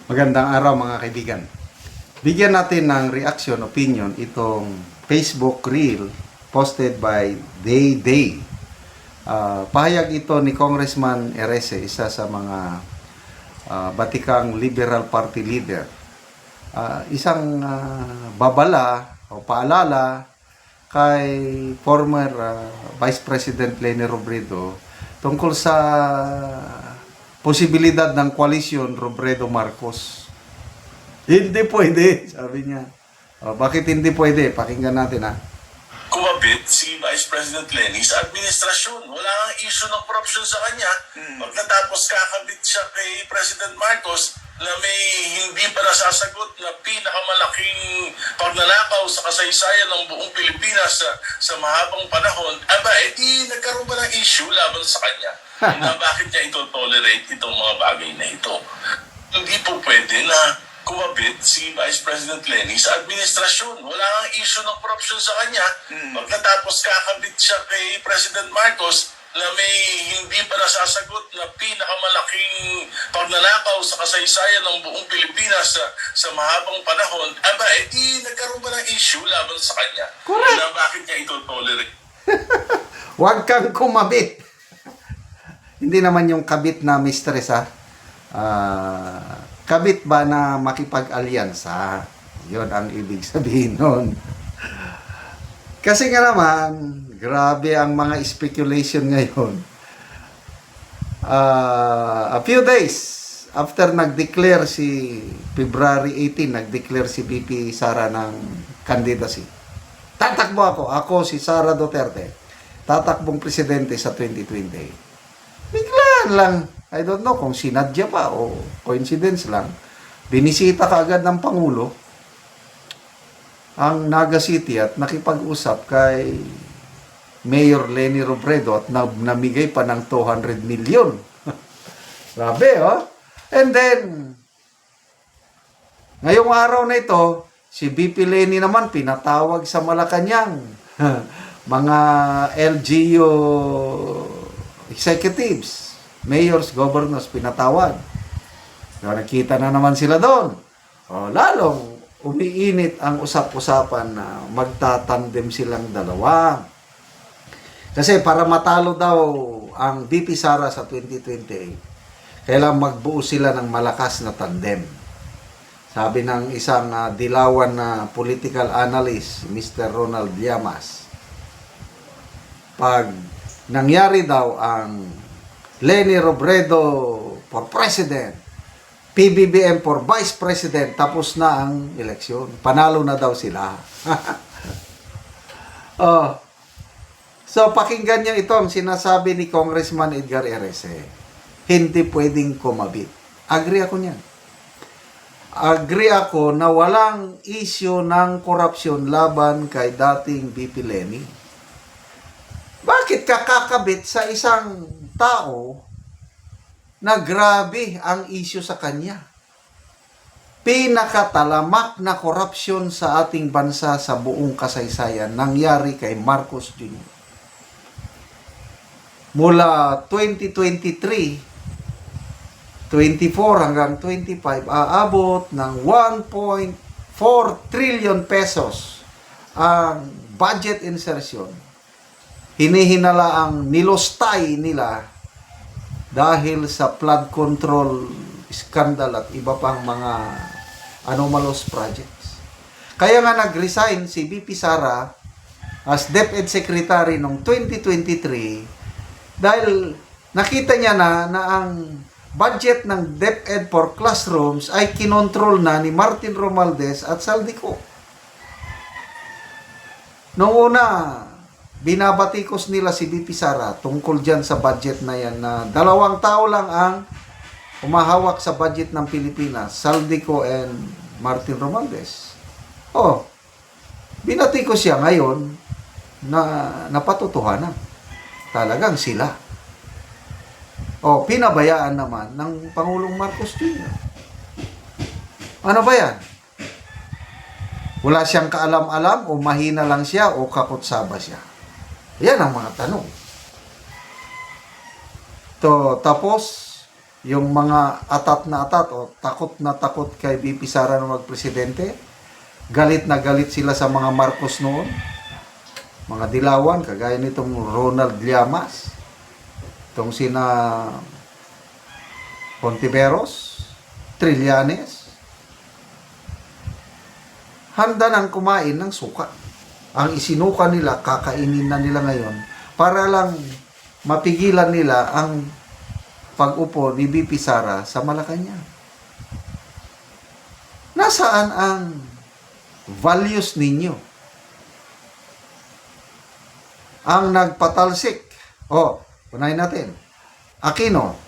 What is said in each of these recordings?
Magandang araw mga kaibigan. Bigyan natin ng reaction, opinion itong Facebook Reel posted by Day. Pahayag ito ni Congressman Erese, isa sa mga batikang Liberal Party leader. Isang babala o paalala kay former Vice President Leni Robredo tungkol sa posibilidad ng koalisyon Robredo-Marcos. Hindi pwede, sabi niya. Bakit hindi pwede? Pakinggan natin ha. Kumabit si Vice President Leni sa administrasyon. Wala ang issue ng corruption sa kanya. Pagkatapos kakabit siya kay President Marcos na may hindi pa nasasagot na pinakamalaking pagnanakaw sa kasaysayan ng buong Pilipinas sa mahabang panahon, edi nagkaroon ba ng issue laban sa kanya? Na bakit niya ito tolerate itong mga bagay na ito? Hindi po pwede na kumabit si Vice President Leni sa administrasyon. Wala ang issue ng corruption sa kanya. Pagkatapos kakabit siya kay President Marcos na may hindi pa nasasagot na pinakamalaking pagnanakaw sa kasaysayan ng buong Pilipinas sa mahabang panahon, edi nagkaroon ba ng issue laban sa kanya? Correct. Na bakit niya ito tolerate? Huwag kang kumabit. Hindi naman yung kabit na mistress ha. Kabit ba na makipag-alyansa? Yun ang ibig sabihin nun. Kasi nga naman, grabe ang mga speculation ngayon. A few days after nag-declare si February 18, nag-declare si VP Sara ng candidacy. Tatakbo ako si Sara Duterte, tatakbong presidente sa 2020. Biglaan lang, I don't know kung sinadya pa o coincidence lang, binisita kaagad ng Pangulo ang Naga City at nakipag-usap kay Mayor Leni Robredo at namigay pa ng 200 million. Grabe, oh. And then, ngayong araw na ito, si VP Leni naman pinatawag sa Malacanang mga LGU executives, mayors, governors, pinatawag. Nakita na naman sila doon. Lalong umiinit ang usap-usapan na magtatandem silang dalawa. Kasi para matalo daw ang VP Sara sa 2028, kailangan magbuo sila ng malakas na tandem. Sabi ng isang dilawan na political analyst, Mr. Ronald Llamas, pag nangyari daw ang Leni Robredo for President, PBBM for Vice President, tapos na ang eleksyon. Panalo na daw sila. So, pakinggan niyo ito ang sinasabi ni Congressman Edgar Erese. Hindi pwedeng kumabit. Agree ako niyan. Agree ako na walang issue ng korupsyon laban kay dating VP Leni. Bakit kakakabit sa isang tao na grabe ang issue sa kanya? Pinakatalamak na korupsyon sa ating bansa sa buong kasaysayan nangyari kay Marcos Jr. Mula 2023, 24 hanggang 25, aabot ng 1.4 trillion pesos ang budget insertion. Hinihinala ang nilostay nila dahil sa flood control scandal at iba pang mga anomalous projects. Kaya nga nag-resign si VP Sara as DepEd Secretary noong 2023 dahil nakita niya na ang budget ng DepEd for classrooms ay kinontrol na ni Martin Romualdez at Saldico. Noong una, binabatikos nila si VP Sara tungkol dyan sa budget na yan na 2 tao lang ang umahawak sa budget ng Pilipinas, Saldico and Martin Romualdez. Binatikos siya ngayon na napatutuhanan. Talagang sila. Pinabayaan naman ng Pangulong Marcos Jr. Ano ba yan? Wala siyang kaalam-alam o mahina lang siya o kakutsaba siya? Yan ang mga tanong. Tapos, yung mga atat na atat o takot na takot kay VP Sara na magpresidente. Galit na galit sila sa mga Marcos noon. Mga dilawan, kagaya nitong Ronald Llamas. Itong sina Pontiveros, Trillanes. Handa nang kumain ng suka. Ang isinuka nila, kakainin na nila ngayon para lang mapigilan nila ang pag-upo ni VP Sara sa Malacanang. Nasaan ang values ninyo? Ang nagpatalsik. Unahin natin. Aquino,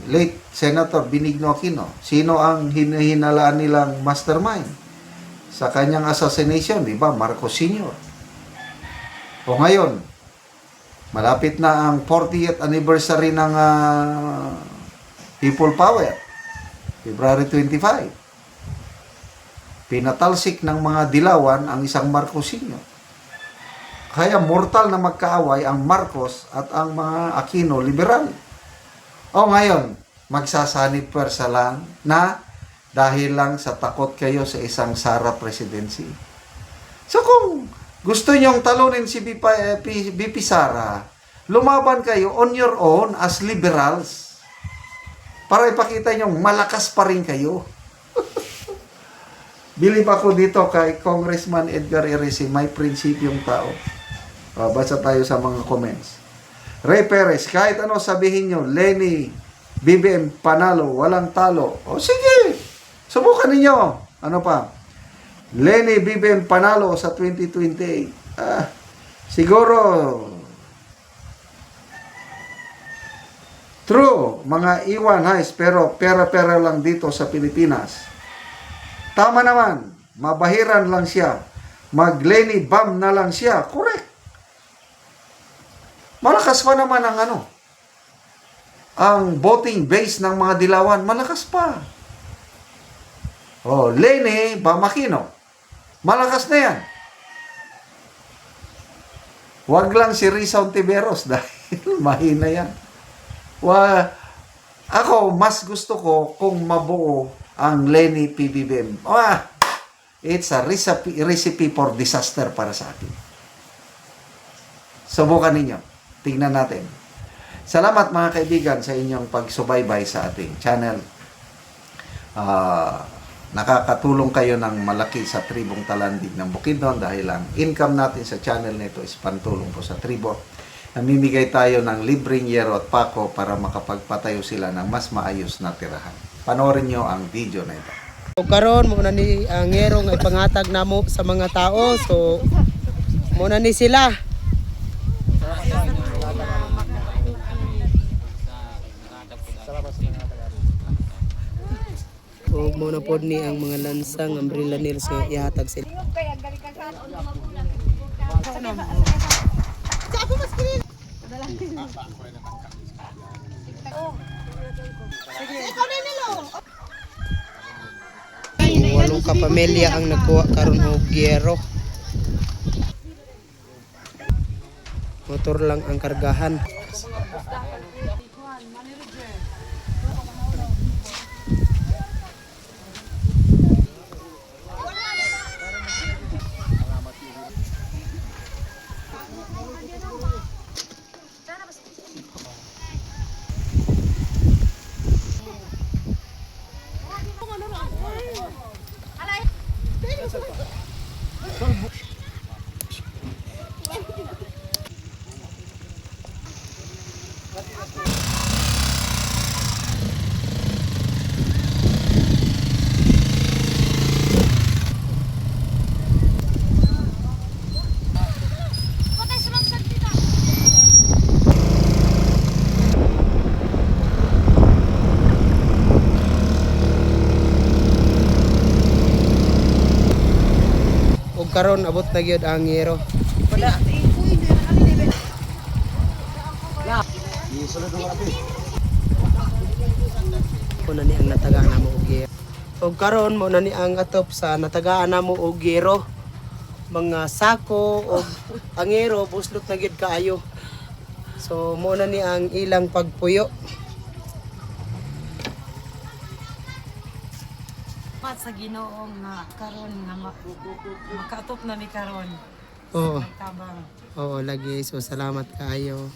late Senator Benigno Aquino. Sino ang hinahinalaan nilang mastermind sa kanyang assassination? Diba? Marcos Sr. O ngayon, malapit na ang 40th anniversary ng People Power. February 25. Pinatalsik ng mga dilawan ang isang Marcos Sr. Kaya mortal na magkaaway ang Marcos at ang mga Aquino liberal. Ngayon, magsasanib pwersa lang na dahil lang sa takot kayo sa isang Sara presidency. So kung gusto nyong talunin si VP Sara, lumaban kayo on your own as liberals para ipakita nyong malakas pa rin kayo. Bilib ako dito kay Congressman Edgar Eresi, may prinsipyong tao. Basa tayo sa mga comments. Ray Perez, kahit ano sabihin nyo, Lenny, BBM, panalo, walang talo. Sige, subukan ninyo. Ano pa? Lenny, BBM, panalo sa 2028. Siguro, true, mga iwan, guys, pero pera-pera lang dito sa Pilipinas. Tama naman, mabahiran lang siya. Mag-Lenny Bam na lang siya. Correct. Malakas pa naman ang voting base ng mga dilawan. Malakas pa. Lenny Bam Aquino. Malakas na yan. Huwag lang si Risa Ontiveros dahil mahina yan. Ako, mas gusto ko kung mabuo ang Lenny PBBM. It's a recipe for disaster para sa atin. Subukan ninyo. Tingnan natin. Salamat mga kaibigan sa inyong pagsubaybay sa ating channel. Nakakatulong kayo ng malaki sa tribong Talandig ng Bukidnon dahil ang income natin sa channel nito is pantulong po sa tribo. Namimigay tayo ng libreng yero at pako para makapagpatayo sila ng mas maayos na tirahan. Panoorin nyo ang video na ito. Karon mo na ni ang yero nga ipangatag namo sa mga tao. So muna ni sila. O muna pod ni ang mga lansang umbrella nils nga ihatag sila. Walong kapamilya ang nagkuha karon og gyero. Motor lang ang kargahan. Karon abot na gyud ang yero. Wala. Kuna ni ang natagaan namo og yero. Og karon mo na ni ang atop sa natagaan namo og yero. Mga sako og ang yero buslot na gyud kaayo. So mo na ni ang ilang pagpuyo. Salamat sa Ginoo nga karon nga makaatop na mi karon. Oo. Tabang. Oo, lagi. So, salamat kaayo.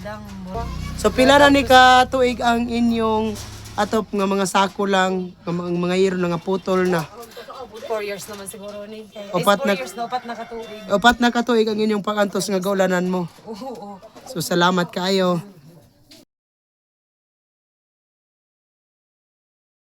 Lang mo. So, pila na ni ka tuig ang inyong atop nga mga sako lang, mga iro na nga putol na. 4 years naman siguro ni. Opat 4 na- years na, upat na katuig. Upat na ka tuig ang inyong pagantos nga gaulanan mo. Oo. So, salamat kaayo.